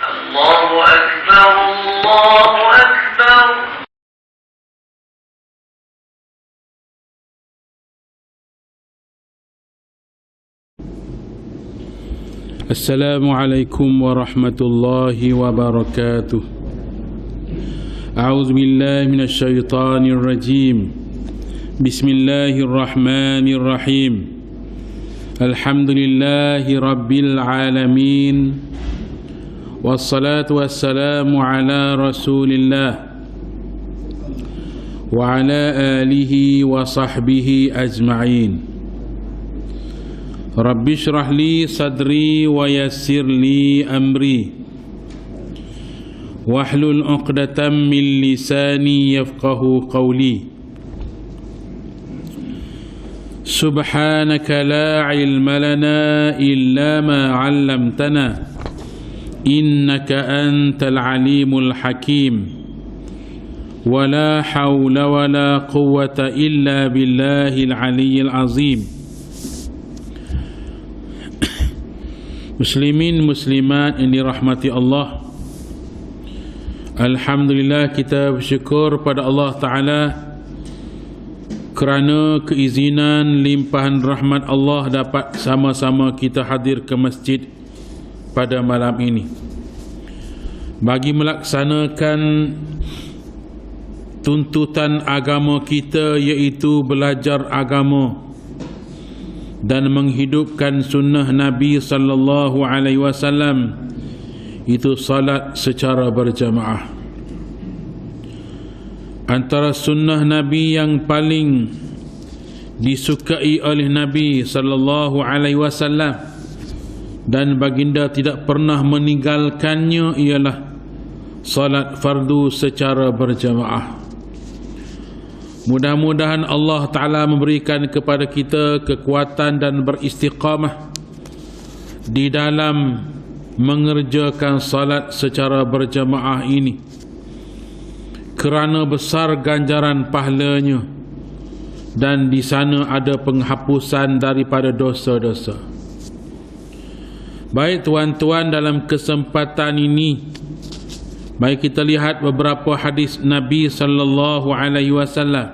الله أكبر الله أكبر. السلام عليكم ورحمة الله وبركاته. أعوذ بالله من الشيطان الرجيم. بسم الله الرحمن الرحيم. الحمد لله رب العالمين، والصلاة والسلام على رسول الله وعلى آله وصحبه أجمعين. رب اشرح لي صدري ويسر لي أمري واحلل عقدة من لساني يفقه قولي. سبحانك لا علم لنا إلا ما علمتنا إنك أنت العليم الحكيم. ولا حول ولا قوة إلا بالله العلي العظيم. Muslimin muslimat yang dirahmati Allah, alhamdulillah kita bersyukur pada Allah Ta'ala kerana keizinan limpahan rahmat Allah dapat sama-sama kita hadir ke masjid pada malam ini bagi melaksanakan tuntutan agama kita, iaitu belajar agama dan menghidupkan sunnah Nabi sallallahu alaihi wasallam, itu salat secara berjamaah. Antara sunnah Nabi yang paling disukai oleh Nabi sallallahu alaihi wasallam dan baginda tidak pernah meninggalkannya ialah salat fardu secara berjamaah. Mudah-mudahan Allah Ta'ala memberikan kepada kita kekuatan dan beristiqamah di dalam mengerjakan salat secara berjamaah ini, kerana besar ganjaran pahalanya dan di sana ada penghapusan daripada dosa-dosa. Baik tuan-tuan, dalam kesempatan ini mari kita lihat beberapa hadis Nabi sallallahu alaihi wasallam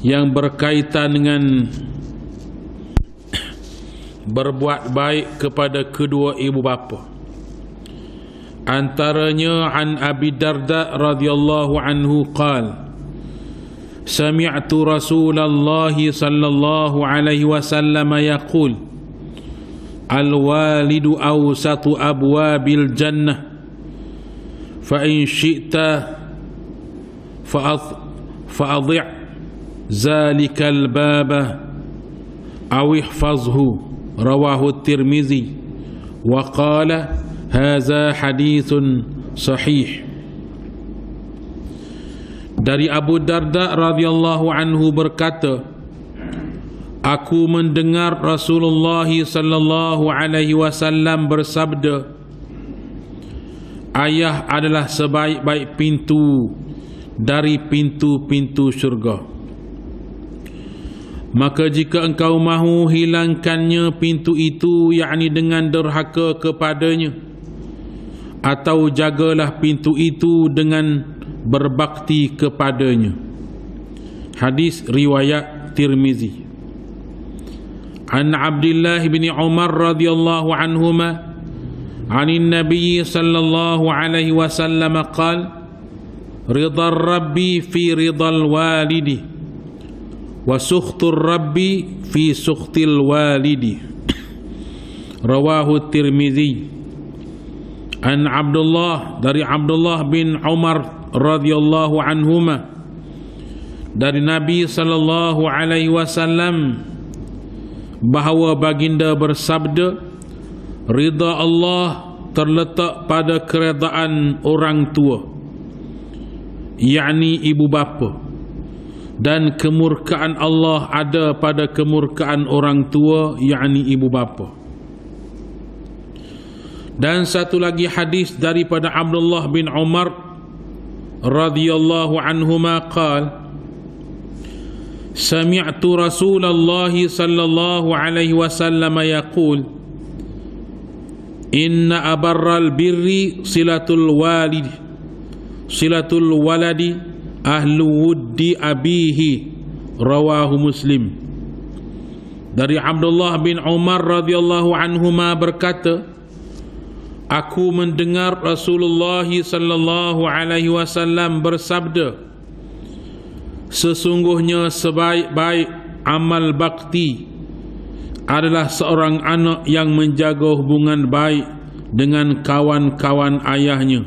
yang berkaitan dengan berbuat baik kepada kedua ibu bapa. Antaranya an Abi Darda radhiyallahu anhu qala: Sami'tu Rasulullah sallallahu alaihi wasallam yaqul: Al-walidu awsatu abwabil jannah فإن شئت فأضع ذلك الباب أو احفظه. رواه الترمذي وقال هذا حديث صحيح. Dari Abu Darda radhiyallahu anhu berkata, aku mendengar Rasulullah sallallahu alaihi wasallam bersabda, ayah adalah sebaik-baik pintu dari pintu-pintu syurga. Maka jika engkau mahu hilangkannya pintu itu, yakni dengan derhaka kepadanya, atau jagalah pintu itu dengan berbakti kepadanya. Hadis riwayat Tirmizi. An Abdullah bin Umar radhiyallahu anhuma عن النبي صلى الله عليه وسلم قال: رضا الرب في رضا الوالد وسخط الرب في سخط الوالد. رواه الترمذي. عن عبد الله dari Abdullah bin Umar radhiyallahu anhuma, dari Nabi sallallahu alaihi wasallam bahawa baginda bersabda, ridha Allah terletak pada keredaan orang tua, yakni ibu bapa, dan kemurkaan Allah ada pada kemurkaan orang tua, yakni ibu bapa. Dan satu lagi hadis daripada Abdullah bin Umar radhiyallahu anhuma qala: Sami'tu Rasulullah sallallahu alaihi wasallam yaqul: inna abarral birri silatul waladi ahlu wuddi abihi, rawahu Muslim. Dari Abdullah bin Umar radhiyallahu anhuma berkata, aku mendengar Rasulullah sallallahu alaihi wasallam bersabda, sesungguhnya sebaik-baik amal bakti adalah seorang anak yang menjaga hubungan baik dengan kawan-kawan ayahnya,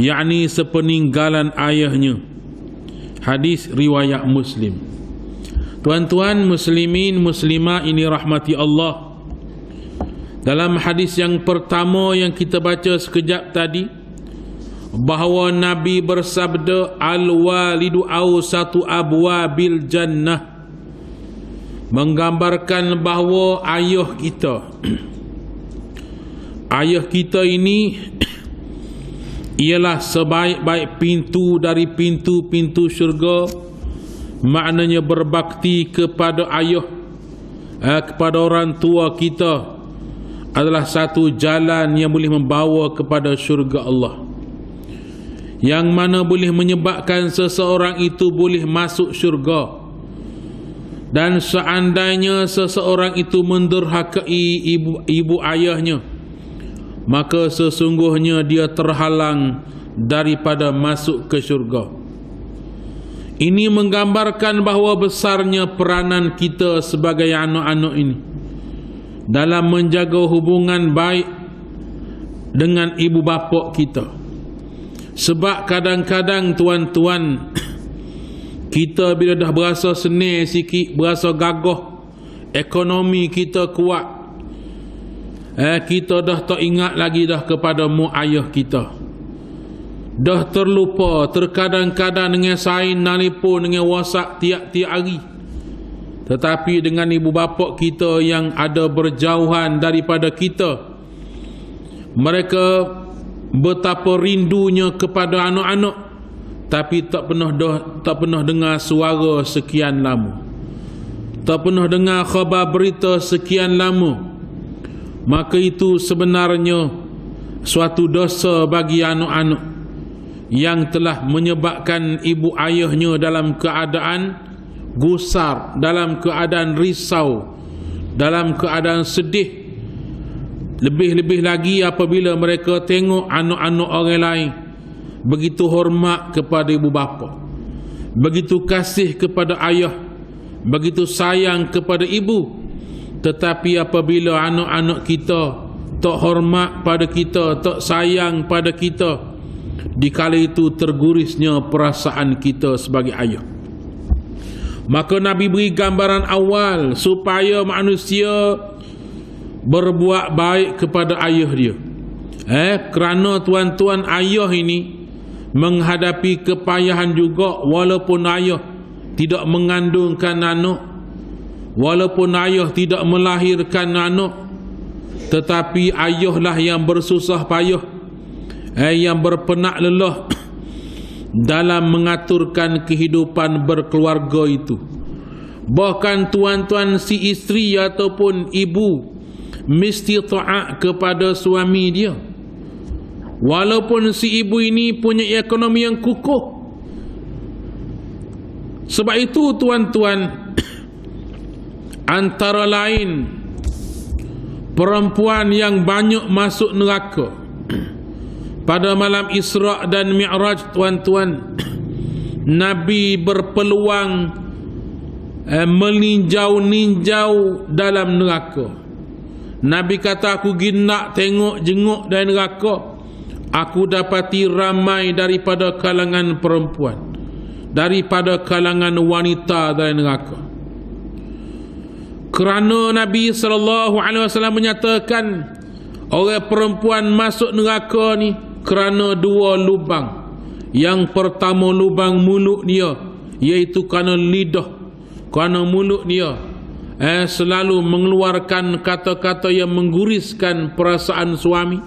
yakni sepeninggalan ayahnya. Hadis riwayat Muslim. Tuan-tuan muslimin muslimah ini rahmati Allah. Dalam hadis yang pertama yang kita baca sekejap tadi, bahawa Nabi bersabda, al-walidu awsatu abwabil jannah, menggambarkan bahawa ayah kita ini ialah sebaik-baik pintu dari pintu-pintu syurga. Maknanya berbakti kepada ayah, kepada orang tua kita adalah satu jalan yang boleh membawa kepada syurga Allah, yang mana boleh menyebabkan seseorang itu boleh masuk syurga. Dan seandainya seseorang itu menderhakai ibu ayahnya, maka sesungguhnya dia terhalang daripada masuk ke syurga. Ini menggambarkan bahawa besarnya peranan kita sebagai anak-anak ini dalam menjaga hubungan baik dengan ibu bapa kita. Sebab kadang-kadang tuan-tuan, kita bila dah berasa senil sikit, berasa gagah, ekonomi kita kuat, kita dah tak ingat lagi dah kepada mak ayah kita. Dah terlupa, terkadang-kadang dengan sign telefon, dengan WhatsApp tiap-tiap hari. Tetapi dengan ibu bapa kita yang ada berjauhan daripada kita, mereka betapa rindunya kepada anak-anak, tapi tak pernah dengar suara sekian lama, tak pernah dengar khabar berita sekian lama. Maka itu sebenarnya suatu dosa bagi anak-anak yang telah menyebabkan ibu ayahnya dalam keadaan gusar, dalam keadaan risau, dalam keadaan sedih. Lebih-lebih lagi apabila mereka tengok anak-anak orang lain begitu hormat kepada ibu bapa, begitu kasih kepada ayah, begitu sayang kepada ibu. Tetapi apabila anak-anak kita tak hormat pada kita, tak sayang pada kita, di kala itu tergurisnya perasaan kita sebagai ayah. Maka Nabi beri gambaran awal supaya manusia berbuat baik kepada ayah dia. Kerana tuan-tuan, ayah ini menghadapi kepayahan juga, walaupun ayah tidak mengandungkan anak, walaupun ayah tidak melahirkan anak, tetapi ayahlah yang bersusah payah, yang berpenak lelah dalam mengaturkan kehidupan berkeluarga itu. Bahkan tuan-tuan, si isteri ataupun ibu mesti taat kepada suami dia, walaupun si ibu ini punya ekonomi yang kukuh. Sebab itu tuan-tuan, antara lain perempuan yang banyak masuk neraka pada malam Isra' dan Mi'raj, tuan-tuan, Nabi berpeluang meninjau-ninjau dalam neraka. Nabi kata, aku pergi nak tengok jenguk dari neraka, aku dapati ramai daripada kalangan perempuan, daripada kalangan wanita dari neraka. Kerana Nabi SAW menyatakan orang perempuan masuk neraka ni kerana dua lubang. Yang pertama lubang mulut dia, iaitu kerana lidah, kerana mulut dia selalu mengeluarkan kata-kata yang mengguriskan perasaan suami,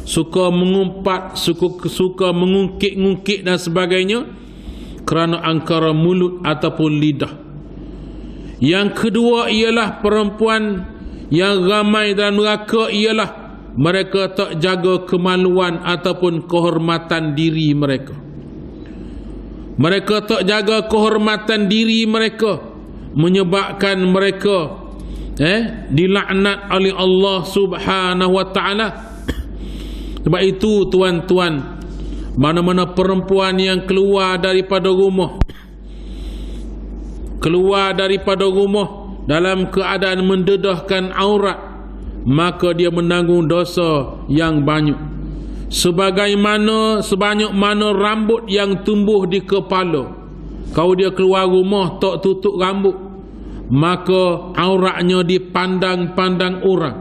suka mengumpat, suka mengungkit-ungkit dan sebagainya, kerana angkara mulut ataupun lidah. Yang kedua ialah perempuan yang ramai dalam neraka ialah mereka tak jaga kemaluan ataupun kehormatan diri mereka. Mereka tak jaga kehormatan diri mereka, menyebabkan mereka dilaknat oleh Allah Subhanahu wa taala. Sebab itu tuan-tuan, mana-mana perempuan yang keluar daripada rumah dalam keadaan mendedahkan aurat, maka dia menanggung dosa yang banyak. Sebanyak mana rambut yang tumbuh di kepala, kalau dia keluar rumah tak tutup rambut, maka auratnya dipandang-pandang orang.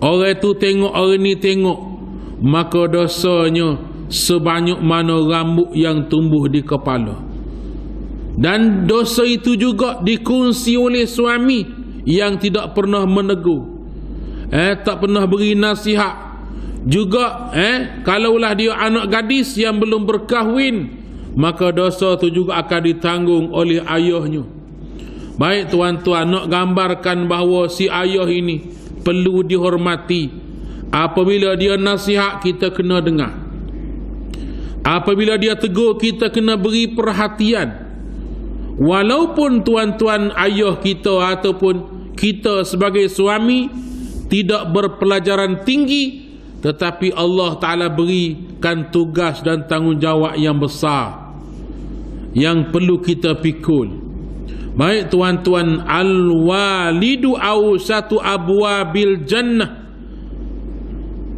Orang tu tengok, orang ni tengok, maka dosanya sebanyak mana rambut yang tumbuh di kepala. Dan dosa itu juga dikongsi oleh suami yang tidak pernah menegur, tak pernah beri nasihat. Juga kalaulah dia anak gadis yang belum berkahwin, maka dosa itu juga akan ditanggung oleh ayahnya. Baik tuan-tuan, nak gambarkan bahawa si ayah ini perlu dihormati. Apabila dia nasihat, kita kena dengar. Apabila dia tegur, kita kena beri perhatian. Walaupun tuan-tuan ayah kita ataupun kita sebagai suami tidak berpelajaran tinggi, tetapi Allah Ta'ala berikan tugas dan tanggungjawab yang besar yang perlu kita pikul. Baik tuan-tuan, al-walidu awsatu abwabil jannah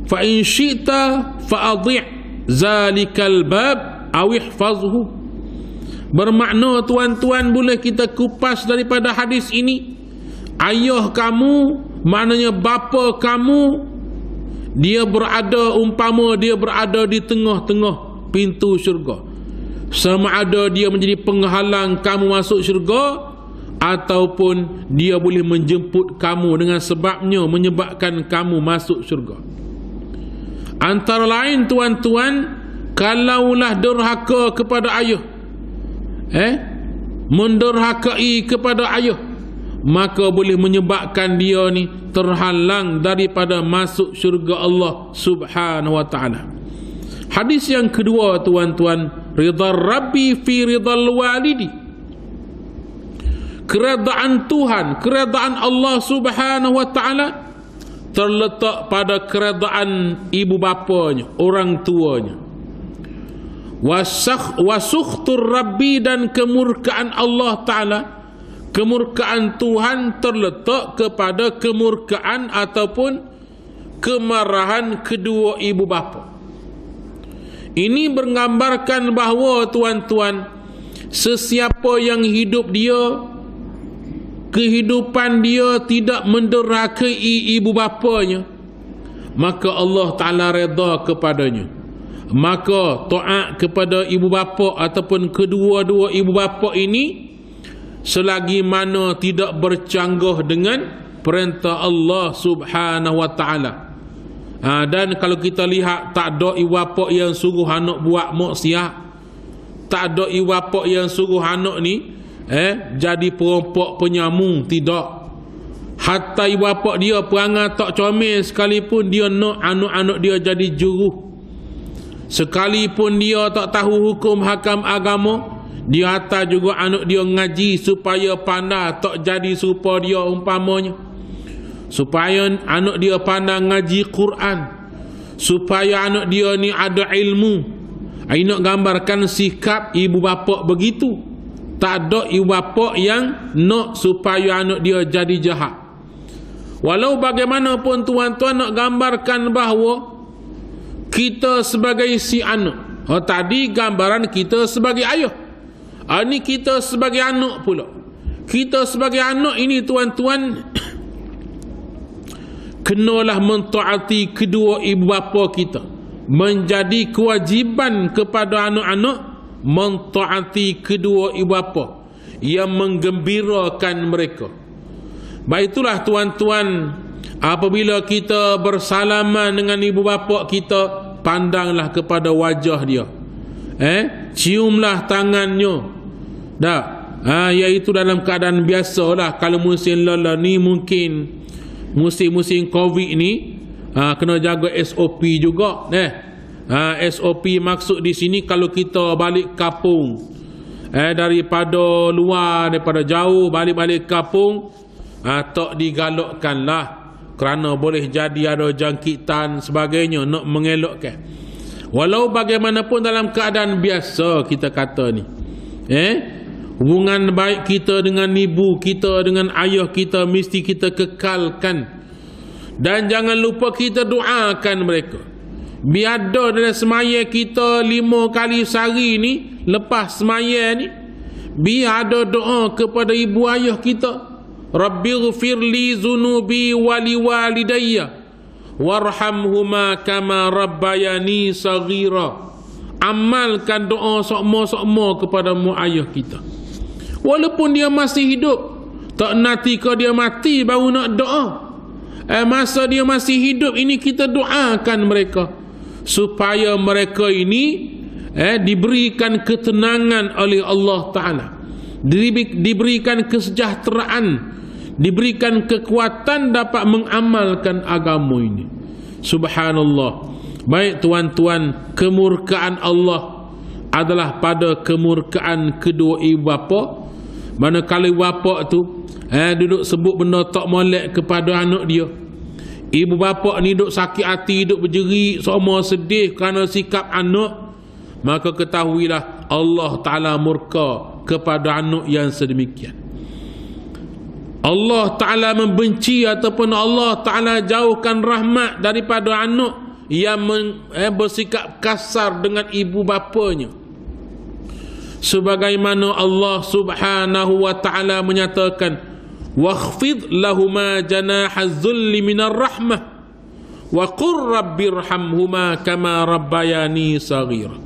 fa in syi'ta fa'adhi' zalikal bab aw ihfazhu. Bermakna tuan-tuan, boleh kita kupas daripada hadis ini, ayah kamu, maknanya bapa kamu, dia berada, umpama dia berada di tengah-tengah pintu syurga. Sama ada dia menjadi penghalang kamu masuk syurga, ataupun dia boleh menjemput kamu dengan sebabnya menyebabkan kamu masuk syurga. Antara lain tuan-tuan, kalaulah derhaka kepada ayah, menderhakai kepada ayah, maka boleh menyebabkan dia ni terhalang daripada masuk syurga Allah Subhanahu wa taala. Hadis yang kedua tuan-tuan, ridha Rabbi fi ridhal walidi. Keredaan Tuhan, keredaan Allah Subhanahu wa taala terletak pada keredaan ibu bapanya, orang tuanya. Wasukhtur Rabbi, dan kemurkaan Allah Ta'ala, kemurkaan Tuhan terletak kepada kemurkaan ataupun kemarahan kedua ibu bapa. Ini menggambarkan bahawa tuan-tuan, sesiapa yang hidup dia, kehidupan dia tidak menderhakai ibu bapanya, maka Allah Ta'ala redha kepadanya. Maka taat kepada ibu bapa ataupun kedua-dua ibu bapa ini selagi mana tidak bercanggah dengan perintah Allah Subhanahu wa taala. Dan kalau kita lihat, tak ada ibu bapa yang suruh anak buat maksiat, tak ada ibu bapa yang suruh anak ni jadi perompak penyamun, tidak. Hatta ibu bapa dia perangai tak comel sekalipun, dia nak anak-anak dia jadi juru. Sekalipun dia tak tahu hukum hakam agama, dia hantar juga anak dia ngaji supaya pandai tak jadi serupa dia umpamanya. Supaya anak dia pandai ngaji Quran, supaya anak dia ni ada ilmu. Ini nak gambarkan sikap ibu bapa begitu. Tak ada ibu bapa yang nak supaya anak dia jadi jahat. Walau bagaimanapun tuan-tuan, nak gambarkan bahawa kita sebagai si anak. Tadi gambaran kita sebagai ayah. Ini kita sebagai anak pula. Kita sebagai anak ini tuan-tuan, kenalah mentaati kedua ibu bapa kita. Menjadi kewajiban kepada anak-anak mentaati kedua ibu bapa yang menggembirakan mereka. Baik, itulah tuan-tuan, apabila kita bersalaman dengan ibu bapa kita, pandanglah kepada wajah dia, ciumlah tangannya. Iaitu dalam keadaan biasalah. Kalau musim lala ni, mungkin musim-musim Covid ni, kena jaga SOP juga. SOP maksud di sini kalau kita balik kampung, daripada luar, daripada jauh balik kampung, tak digalakkanlah, kerana boleh jadi ada jangkitan sebagainya, nak mengelakkan. Walau bagaimanapun dalam keadaan biasa kita kata ni, hubungan baik kita dengan ibu kita, dengan ayah kita mesti kita kekalkan. Dan jangan lupa kita doakan mereka. Biar ada dalam semaya kita 5 kali sehari ni, lepas semaya ni, biar ada doa kepada ibu ayah kita. Rabbighfirli zunubi wali walidayya warhamhuma kama rabbayani saghira. Amalkan doa sokmo-sokmo kepada mak ayah kita, walaupun dia masih hidup. Tak nanti kalau dia mati baru nak doa. Masa dia masih hidup ini kita doakan mereka, supaya mereka ini diberikan ketenangan oleh Allah Ta'ala, diberikan kesejahteraan, diberikan kekuatan dapat mengamalkan agama ini. Subhanallah. Baik tuan-tuan, kemurkaan Allah adalah pada kemurkaan kedua ibu bapa. Manakala ibu bapa tu duduk sebut benda tak molek kepada anak dia, ibu bapa ni duduk sakit hati, duduk berjerit, semua sedih kerana sikap anak, maka ketahuilah Allah Ta'ala murka kepada anak yang sedemikian. Allah Ta'ala membenci ataupun Allah Ta'ala jauhkan rahmat daripada anak yang bersikap kasar dengan ibu bapanya. Sebagaimana Allah Subhanahu wa Ta'ala menyatakan, wakhfid lahuma janahaz zulli minar rahmah wa qur rabbirhamhuma kama rabbayani saghira.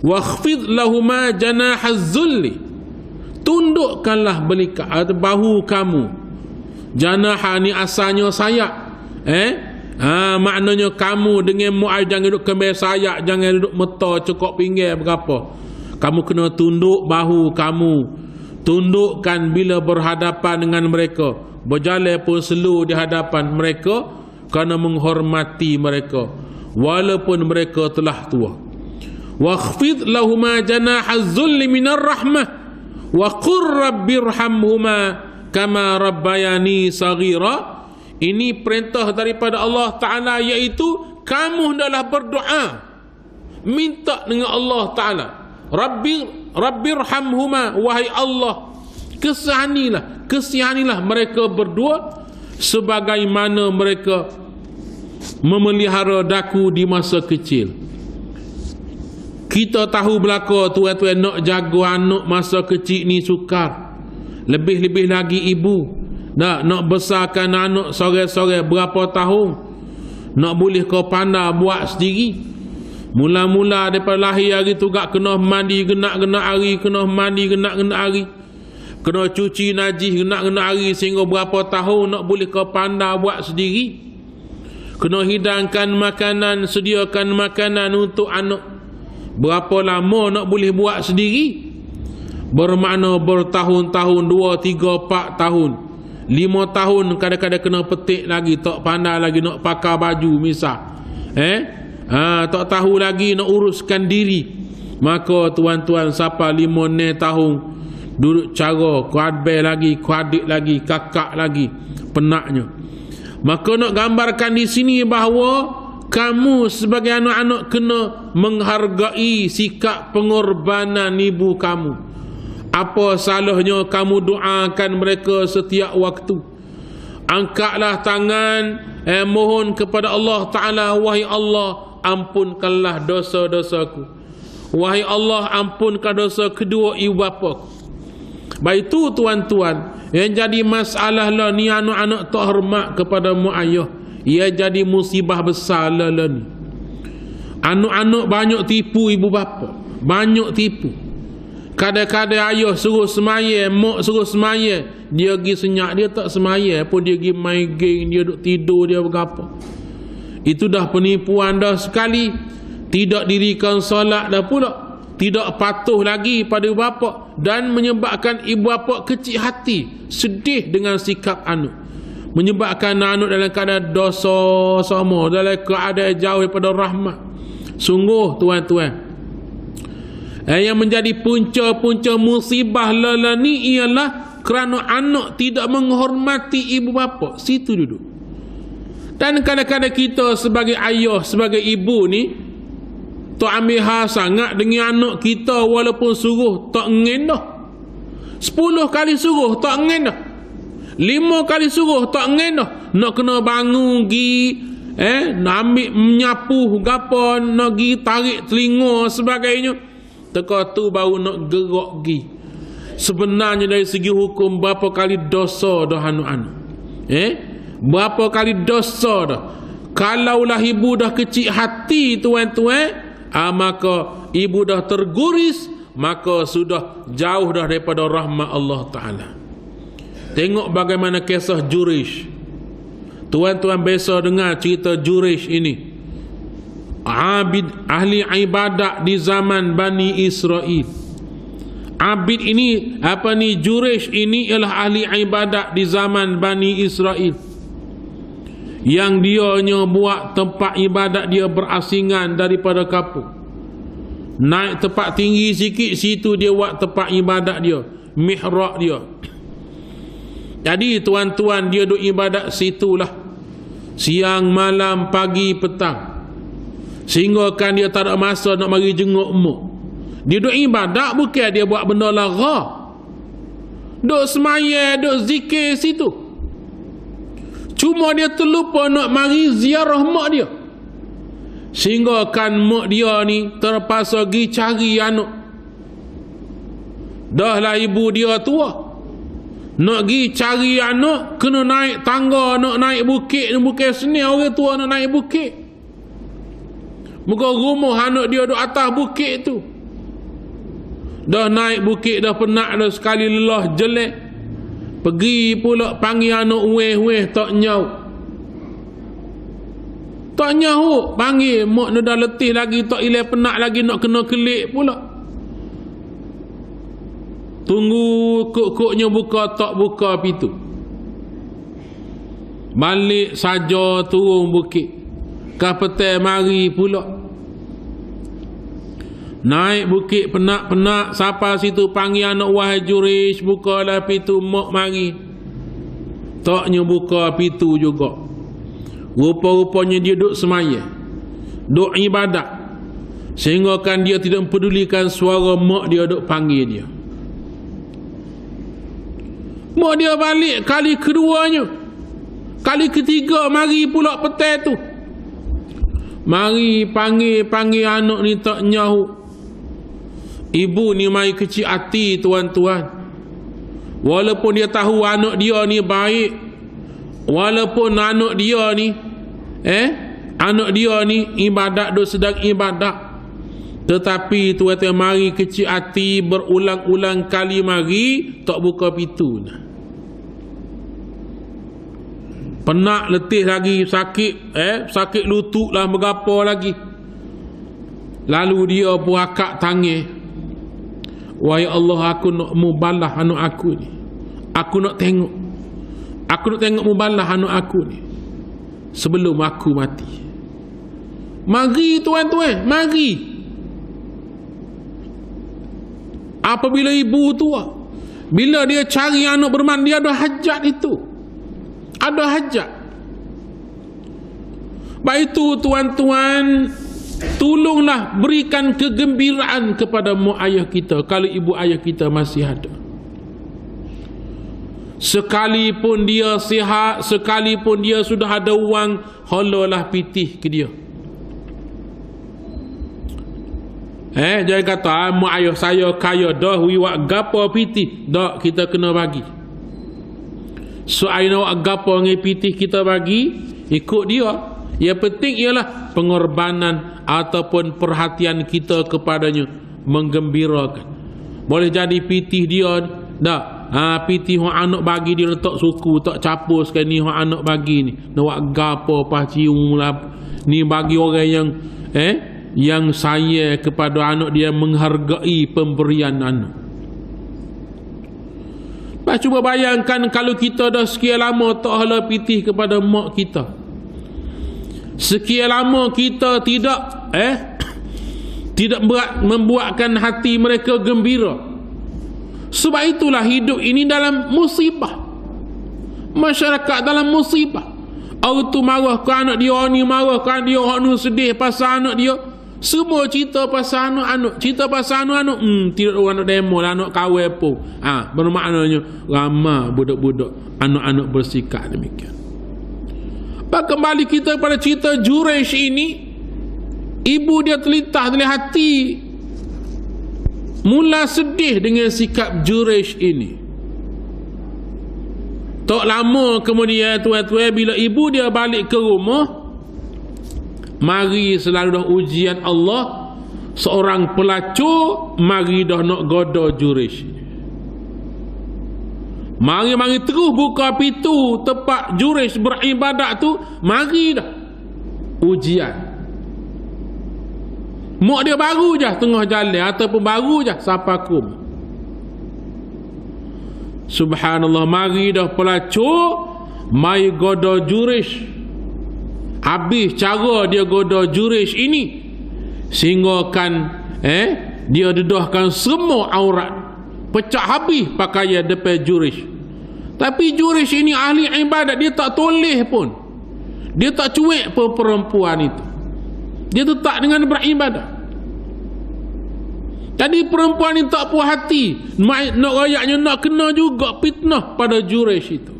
Wakhfid lahuma janahaz zulli, tundukkanlah belikat bahu kamu. Janah ni asalnya sayap. Maknanya kamu dengan mu'ay jangan duduk kembali sayap, jangan duduk meta cekok pinggir berapa. Kamu kena tunduk bahu kamu. Tundukkan bila berhadapan dengan mereka, berjalan pun slow di hadapan mereka, kerana menghormati mereka walaupun mereka telah tua. Wakhfid lahuma janahaz zulli minar rahmah wa qur rabbirhamhuma kama rabbayani saghira. Ini perintah daripada Allah Ta'ala, iaitu kamu hendaklah berdoa, minta dengan Allah Ta'ala. Rabbirhamhuma, wahai Allah, kesihanilah mereka berdua sebagaimana mereka memelihara daku di masa kecil. Kita tahu belaka tuan-tuan, nak jaga anak masa kecil ni sukar. Lebih-lebih lagi ibu nak besarkan anak sore-sore berapa tahun, nak boleh kau pandai buat sendiri. Mula-mula daripada lahir hari tu gak kena mandi genak-genak hari, kena mandi genak-genak hari, kena cuci najis genak-genak hari, sehingga berapa tahun nak boleh kau pandai buat sendiri. Kena hidangkan makanan, sediakan makanan untuk anak. Berapa lama nak boleh buat sendiri? Bermakna bertahun-tahun, 2, 3, 4 tahun, 5 tahun kadang-kadang kena petik lagi, tak pandai lagi nak pakai baju misal. Tak tahu lagi nak uruskan diri. Maka tuan-tuan siapa 5-6 tahun duduk cara kuadbe lagi, kuadik lagi, kakak lagi, penatnya. Maka nak gambarkan di sini bahawa kamu sebagai anak-anak kena menghargai sikap pengorbanan ibu kamu. Apa salahnya kamu doakan mereka setiap waktu. Angkatlah tangan, mohon kepada Allah Ta'ala, wahai Allah, ampunkanlah dosa-dosaku. Wahai Allah, ampunkan dosa kedua ibu bapa. Baik itu tuan-tuan, yang jadi masalah lah ni anak-anak tak hormat kepada mak ayah. Ia jadi musibah besar lah ni. Anak-anak banyak tipu ibu bapa, banyak tipu. Kadang-kadang ayah suruh semaya, mak suruh semaya, dia pergi senyap, dia tak semaya pun, dia pergi main game, dia duduk tidur, dia berapa. Itu dah penipuan dah sekali. Tidak dirikan solat dah pula, tidak patuh lagi pada ibu bapa, dan menyebabkan ibu bapa kecil hati, sedih dengan sikap anak. menyebabkan anak dalam keadaan dosa sama, dalam keadaan jauh daripada rahmat. Sungguh tuan-tuan, yang menjadi punca-punca musibah lala ni ialah kerana anak tidak menghormati ibu bapa. Situ duduk. Dan kadang-kadang kita sebagai ayah, sebagai ibu ni tak ambil hal sangat dengan anak kita, walaupun suruh tak ngin dah. 10 kali suruh tak ngin dah. 5 kali suruh tak ngin dah. Nak kena bangun gi nak ambil menyapu gapo, nak gi tarik telinga sebagainya. Teka tu baru nak gerak gi. Sebenarnya dari segi hukum berapa kali dosa dah anak-anak. Berapa kali dosa dah. Kalaulah ibu dah kecil hati tuan-tuan, maka ibu dah terguris, maka sudah jauh dah daripada rahmat Allah Ta'ala. Tengok bagaimana kisah Jurayj. Tuan-tuan biasa dengar cerita Jurayj ini. Abid, ahli ibadat di zaman Bani Israel. Abid ini, Jurayj ini ialah ahli ibadat di zaman Bani Israel. Yang dianya buat tempat ibadat dia berasingan daripada kapung. Naik tempat tinggi sikit, situ dia buat tempat ibadat dia, mihrab dia. Jadi tuan-tuan, dia duk ibadat situlah siang, malam, pagi, petang. Sehingga kan dia tak ada masa nak mari jenguk mak. Dia duk ibadat, bukan dia buat benda lara. Duk semaya, duk zikir situ. Cuma dia terlupa nak mari ziarah mak dia. Sehingga kan mak dia ni terpaksa pergi cari anak. Dah lah ibu dia tua. Nak pergi cari anak, kena naik tangga, nak naik bukit. Bukan seni orang tua nak naik bukit. Muka rumah anak dia duduk atas bukit tu. Dah naik bukit, dah penat dah, sekali lelah jelek. Pergi pula panggil anak weh tak nyau. Tak nyau, panggil mak dia dah letih lagi, tak ilai penat lagi, nak kena kelik pula. Tunggu kok-koknya buka, tak buka pintu. Balik saja turun bukit. Kapetai mari pula. Naik bukit penat-penat, sampai situ panggil anak, wahai Jurayj, bukalah pintu, mak mari. Taknya buka pintu juga. Rupa-rupanya dia duduk semaya, duduk ibadat, sehingga kan dia tidak mempedulikan suara mak dia duduk panggil dia. Mak dia balik kali keduanya, kali ketiga mari pula petai tu. Mari panggil anak ni tak nyahu. Ibu ni mai kecil hati tuan-tuan. Walaupun dia tahu anak dia ni baik, walaupun anak dia ni ibadat, dia sedang ibadat, tetapi tuan-tuan mari kecil hati, berulang-ulang kali mari tak buka pintu. Penat, letih lagi, sakit lutut lah, berapa lagi. Lalu dia pun akak tangan. Wahai Allah, aku nak mubalah anak aku ni. Aku nak tengok mubalah anak aku ni sebelum aku mati. Mari tuan-tuan, mari. Apabila ibu tua, bila dia cari anak berman, dia ada hajat itu. Ada hajat. Baik itu tuan-tuan, tolonglah berikan kegembiraan kepada mak ayah kita kalau ibu ayah kita masih ada. Sekalipun dia sihat, sekalipun dia sudah ada wang, holalah pitih ke dia. Jangan kata mak ayah saya kaya dah wiwak gapo pitih. Dak, kita kena bagi. So aina wak gapo ngai pitih kita bagi, ikut dia. Yang penting ialah pengorbanan ataupun perhatian kita kepadanya, menggembirakan. Boleh jadi pitih dia dah, pitih hak anak bagi dia letak suku, tak capus kan ni hak anak bagi ni. Nak buat gapo pas cium lah. Ni bagi orang yang sayang kepada anak dia, menghargai pemberian anak. Cuba bayangkan kalau kita dah sekian lama tak hala pitih kepada mak kita. Sekian lama kita tidak membuatkan hati mereka gembira. Sebab itulah hidup ini dalam musibah. Masyarakat dalam musibah. Orang tu marah ke anak dia, orang ni marah ke anak dia, orang ni sedih pasal anak dia. Semua cerita pasal anak-anak. Cerita pasal anak-anak. Tidak orang nak demo lah, anak kawin pun. Bermaknanya ramai budak-budak, anak-anak bersikap demikian. Kembali kita pada cerita Juraish ini. Ibu dia terlintas dalam hati, mula sedih dengan sikap Juraish ini. Tak lama kemudian tuan-tuan, bila ibu dia balik ke rumah, mari selalu dah ujian Allah, seorang pelacur mari dah nak goda Juraish. Mari terus buka pintu tempat Juraish beribadat tu, mari dah ujian. Mak dia baru je tengah jalan ataupun baru je sapakum. Subhanallah, mari dah pelacur mai goda Juraish. Habis cara dia goda Juraish ini, sehingga kan dia dedahkan semua aurat, pecah habis pakaian depan Juraish. Tapi Juraish ini ahli ibadat, dia tak toleh pun, dia tak cuek pun perempuan itu, dia tetap dengan beribadat. Tadi perempuan ini tak puas hati, nak rayaknya nak kena juga fitnah pada Juraish itu.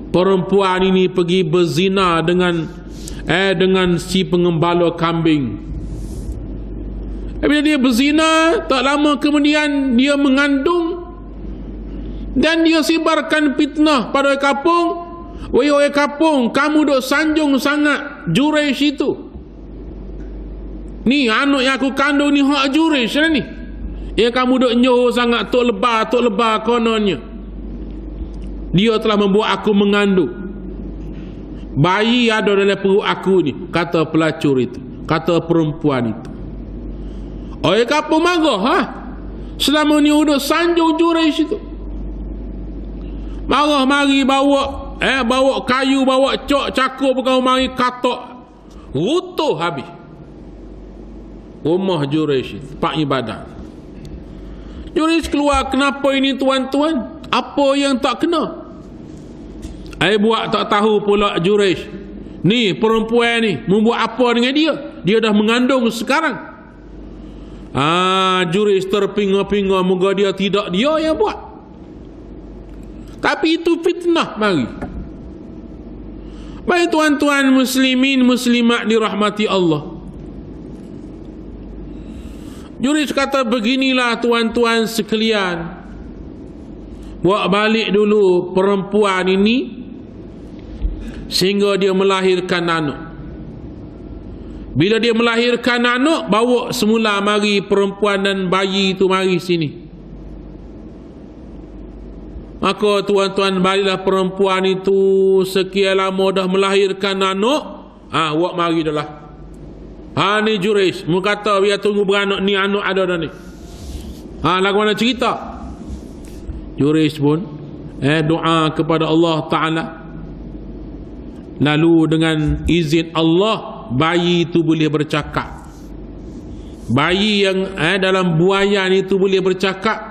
Perempuan ini pergi berzina dengan si pengembala kambing. Bila dia berzina, tak lama kemudian dia mengandung, dan dia sebarkan fitnah pada kampung. Wahai kampung, kamu duk sanjung sangat Juraish itu. Ni anak yang aku kandung ni hak Juraish lah ni. Kamu duk nyoh sangat, tok lebar kononnya. Dia telah membuat aku mengandung. Bayi ada dalam perut aku ni, kata pelacur itu, kata perempuan itu. Kampung marah, selama ni duk sanjung Juraish itu. Marah, mari bawa kayu, bawa cok cakur, bukan mari katok, rutuh habis rumah Juraish, tempat ibadat. Juraish keluar, kenapa ini tuan-tuan? Apa yang tak kena? Buat tak tahu pula Juraish. Ni perempuan ni membuat apa dengan dia? Dia dah mengandung sekarang. Juraish terpinga-pinga, moga dia tidak dia yang buat. Tapi itu fitnah mari. Baik tuan-tuan muslimin muslimat dirahmati Allah. Juraish kata beginilah tuan-tuan sekalian. Buat balik dulu perempuan ini sehingga dia melahirkan anak. Bila dia melahirkan anak, bawa semula mari perempuan dan bayi itu mari sini. Maka tuan-tuan, baliklah perempuan itu sekian lama dah melahirkan anak. Wak mari dah lah. Ni Juraish, mu kata biar tunggu beranak ni, anak ada dah ni. Lagu mana cerita? Juraish pun doa kepada Allah Ta'ala. Lalu dengan izin Allah, bayi itu boleh bercakap. Bayi yang dalam buayan itu boleh bercakap.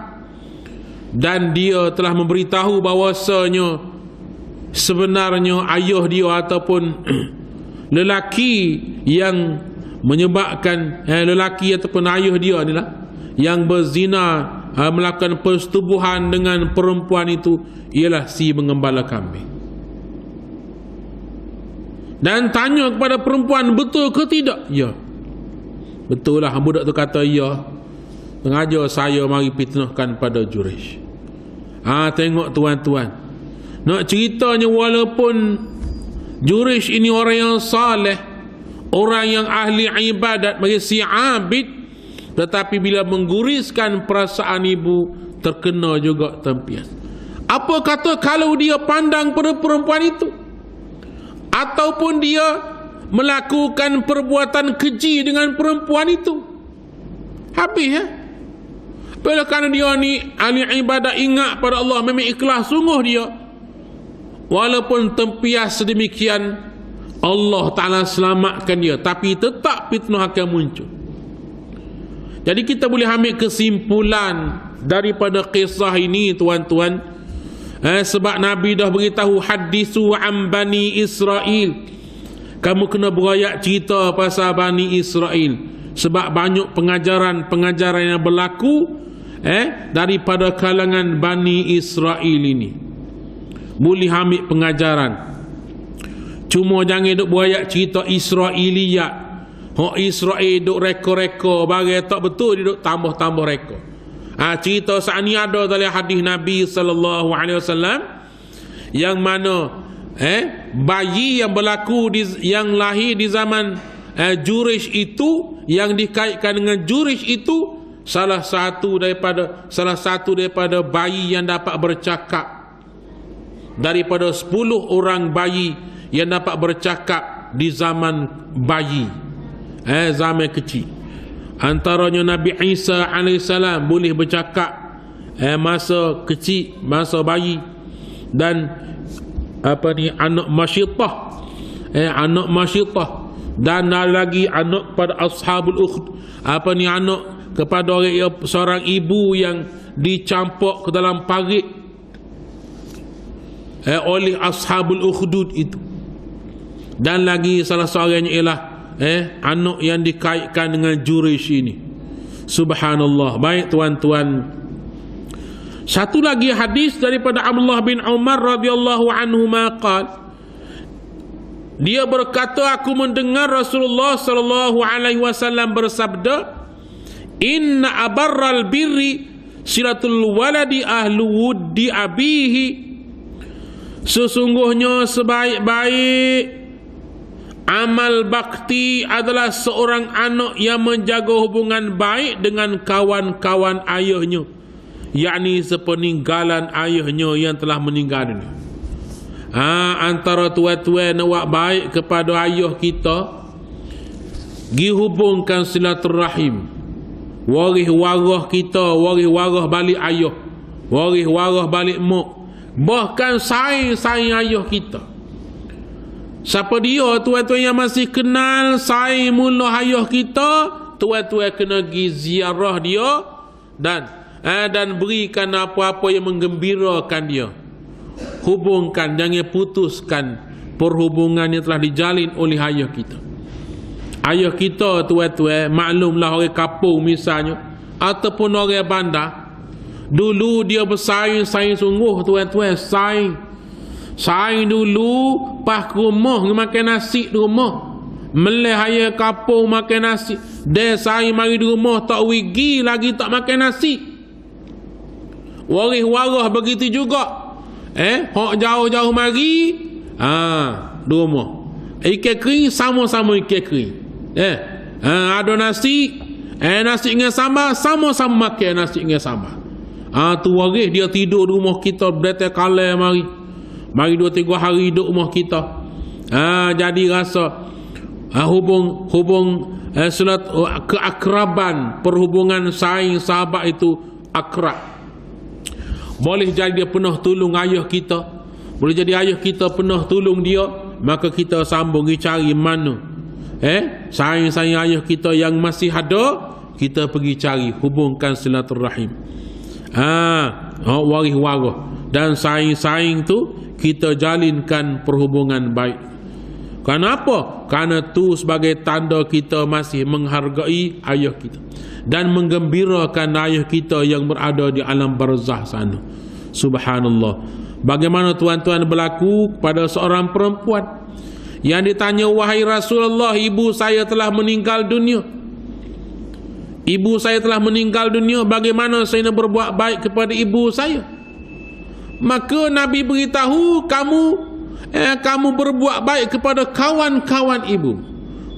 Dan dia telah memberitahu bahawasanya sebenarnya ayah dia ataupun lelaki yang menyebabkan lelaki ataupun ayah dia inilah yang berzina, melakukan persetubuhan dengan perempuan itu ialah si pengembala kambing. Dan tanya kepada perempuan, betul ke tidak? Ya, betul lah. Budak tu kata ya, sengaja saya mari fitnahkan pada Juraish. Tengok tuan-tuan, nak ceritanya walaupun Juraish ini orang yang saleh, orang yang ahli ibadat, bagi si abid, tetapi bila mengguriskan perasaan ibu, terkena juga tempias. Apa kata kalau dia pandang pada perempuan itu, ataupun dia melakukan perbuatan keji dengan perempuan itu, habis Bila kerana dia ni ahli ibadah, ingat pada Allah, memang ikhlas sungguh dia, walaupun tempias sedemikian, Allah Ta'ala selamatkan dia, tapi tetap fitnah akan muncul. Jadi kita boleh ambil kesimpulan daripada kisah ini, tuan-tuan, sebab Nabi dah beritahu, hadisu an Bani Israel, kamu kena berayak cerita pasal Bani Israel, sebab banyak pengajaran yang berlaku daripada kalangan Bani Israel ini. Boleh ambil pengajaran. Cuma jangan duk berayak cerita Israiliyat. Hak Israel duk reka-reka bagai tak betul, dia duk tambah-tambah reka. Cerita saat ni ada dalam hadis Nabi sallallahu alaihi wasallam, yang mana bayi yang berlaku yang lahir di zaman Jurayj itu, yang dikaitkan dengan Jurayj itu, salah satu daripada bayi yang dapat bercakap daripada 10 orang bayi yang dapat bercakap di zaman bayi, zaman kecil. Antaranya Nabi Isa alaihissalam boleh bercakap masa kecil, masa bayi. Dan anak Masyitah, dan ada lagi anak pada Ashabul Ukhdud, anak kepada seorang ibu yang dicampur ke dalam parit oleh Ashabul Ukhdud itu. Dan lagi salah seorangnya ialah anak yang dikaitkan dengan Jurayj ini. Subhanallah. Baik tuan-tuan, satu lagi hadis daripada Abdullah bin Umar radhiyallahu anhu maqal, dia berkata, aku mendengar Rasulullah sallallahu alaihi wasallam bersabda, inna abarral birri silatul waladi ahlu wuddi abihi, sesungguhnya sebaik-baik amal bakti adalah seorang anak yang menjaga hubungan baik dengan kawan-kawan ayahnya, yakni sepeninggalan ayahnya yang telah meninggal dunia. Antara tuan-tuan nak buat baik kepada ayah kita, gi hubungkan silaturahim, waris warah kita, waris warah balik ayah, waris warah balik mak, bahkan sayang ayah kita. Siapa dia tuan-tuan yang masih kenal sayang mula ayah kita, tuan-tuan kena pergi ziarah dia dan berikan apa-apa yang menggembirakan dia. Hubungkan, jangan putuskan perhubungan yang telah dijalin oleh ayah kita. Ayah kita tuan-tuan, maklumlah orang kampung misalnya, ataupun orang bandar, dulu dia bersaing sungguh tuan-tuan, saing dulu, pas ke rumah makan nasi di rumah, meleh ayah kampung makan nasi, dia saing mari di rumah tak wigi lagi tak makan nasi. Waris warah begitu juga. Hak jauh-jauh mari di rumah ikan kering, sama-sama ikan kering. Ada nasi, nasi dengan sambal, sama-sama makan nasi dengan sambal. Tu waris dia tidur di rumah kita, datang kala mari 2-3 hari duduk rumah kita. Jadi rasa hubung sulat keakraban, perhubungan saing sahabat itu akrab. Boleh jadi dia pernah tolong ayah kita, boleh jadi ayah kita pernah tolong dia, maka kita sambung pergi cari mana sayang ayah kita yang masih ada, kita pergi cari, hubungkan silaturahim, waris warah, dan saing tu kita jalinkan perhubungan baik. Kenapa? Karena tu sebagai tanda kita masih menghargai ayah kita dan menggembirakan ayah kita yang berada di alam barzah sana. Subhanallah. Bagaimana tuan-tuan berlaku pada seorang perempuan yang ditanya, wahai Rasulullah, ibu saya telah meninggal dunia. Ibu saya telah meninggal dunia, bagaimana saya nak berbuat baik kepada ibu saya? Maka Nabi beritahu, kamu berbuat baik kepada kawan-kawan ibu,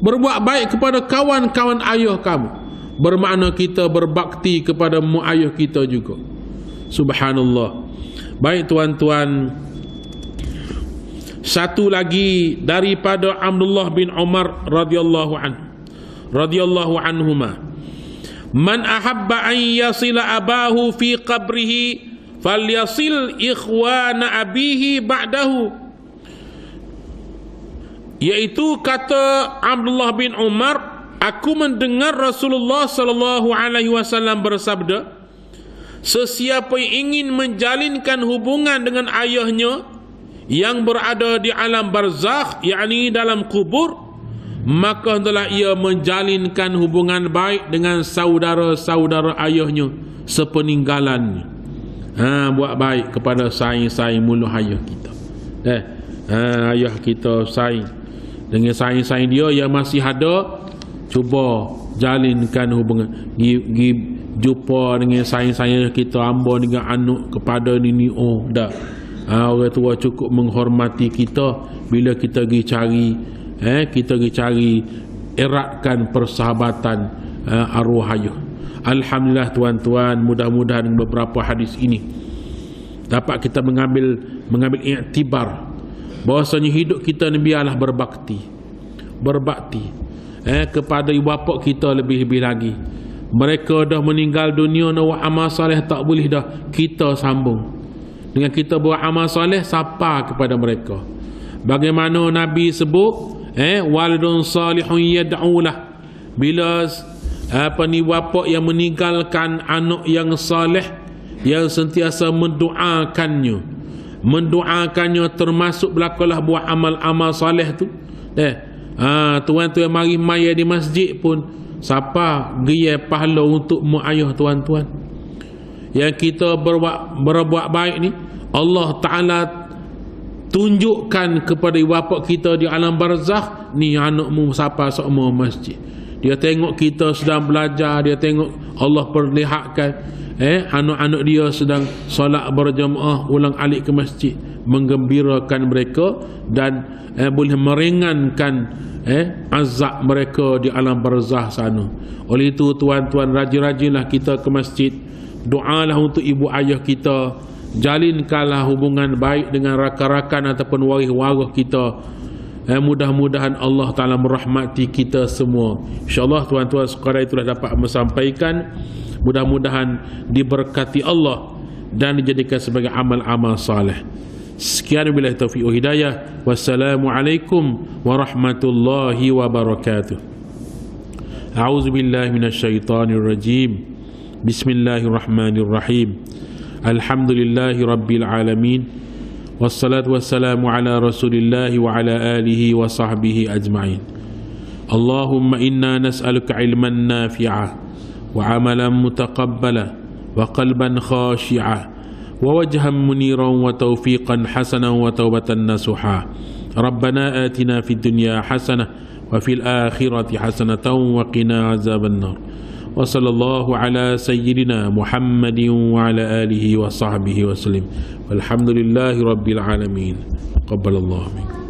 berbuat baik kepada kawan-kawan ayah kamu. Bermakna kita berbakti kepada ayah kita juga. Subhanallah. Baik tuan-tuan, satu lagi daripada Abdullah bin Umar radhiyallahu anhuma, Man ahabba an yasila abahu fi qabrihi falyasil ikhwana abihi ba'dahu. Iaitu kata Abdullah bin Umar, aku mendengar Rasulullah sallallahu alaihi wasallam bersabda, sesiapa yang ingin menjalinkan hubungan dengan ayahnya yang berada di alam barzakh, yakni dalam kubur, maka hendaklah ia menjalinkan hubungan baik dengan saudara-saudara ayahnya sepeninggalannya. Buat baik kepada saing-saing mula ayah kita. Ayah kita saing dengan saing-saing dia yang masih ada, cuba jalinkan hubungan. Gi jumpa dengan saing-saing kita, amba dengan anak kepada nini dah. Orang tua cukup menghormati kita bila kita pergi cari kita pergi cari eratkan persahabatan arwah ayah. Alhamdulillah tuan-tuan, mudah-mudahan beberapa hadis ini dapat kita mengambil iktibar bahawasanya hidup kita ni biarlah berbakti kepada ibu bapa kita lebih-lebih lagi. Mereka dah meninggal dunia, nak amal soleh tak boleh dah, kita sambung dengan kita buat amal soleh, sapa kepada mereka. Bagaimana Nabi sebut, walidun salihun yad'ulah, bila bapa yang meninggalkan anak yang saleh yang sentiasa mendoakannya termasuk berlakulah buat amal-amal saleh tu. Tuan-tuan mari maya di masjid pun siapa gaya pahala untuk mak ayah tuan-tuan. Yang kita berbuat baik ni, Allah Ta'ala tunjukkan kepada ibu bapa kita di alam barzakh, ni anakmu siapa semua masjid. Dia tengok kita sedang belajar, dia tengok Allah perlihatkan anak-anak dia sedang solat berjamaah, ulang alik ke masjid, menggembirakan mereka dan boleh meringankan azab mereka di alam barzakh sana. Oleh itu tuan-tuan, rajin-rajinlah kita ke masjid, doalah untuk ibu ayah kita, jalinkanlah hubungan baik dengan rakan-rakan ataupun waris-waris kita. Mudah-mudahan Allah Ta'ala merahmati kita semua. InsyaAllah tuan-tuan sekadar itulah dapat menyampaikan. Mudah-mudahan diberkati Allah dan dijadikan sebagai amal-amal salih. Sekian billahi taufiq wa hidayah. Wassalamualaikum warahmatullahi wabarakatuh. A'udzubillahi minasyaitanirrajim. Bismillahirrahmanirrahim. Alhamdulillahi rabbil alamin. Wassalatu wassalamu ala rasulillahi wa ala alihi wa sahbihi ajma'in. Allahumma inna nas'aluka ilman nafi'a wa amalan mutaqabbala wa qalban khashi'a wa wajhan muniran wa tawfiqan hasanan wa tawbatan nasuha. Rabbana atina fid dunya hasanah wa fil akhirati hasanatan wa qina azaban nar. Wa sallallahu ala sayyidina Muhammadin wa ala alihi wa sahbihi wa sallim. Walhamdulillahi rabbil alamin. Taqabbalallahu minkum.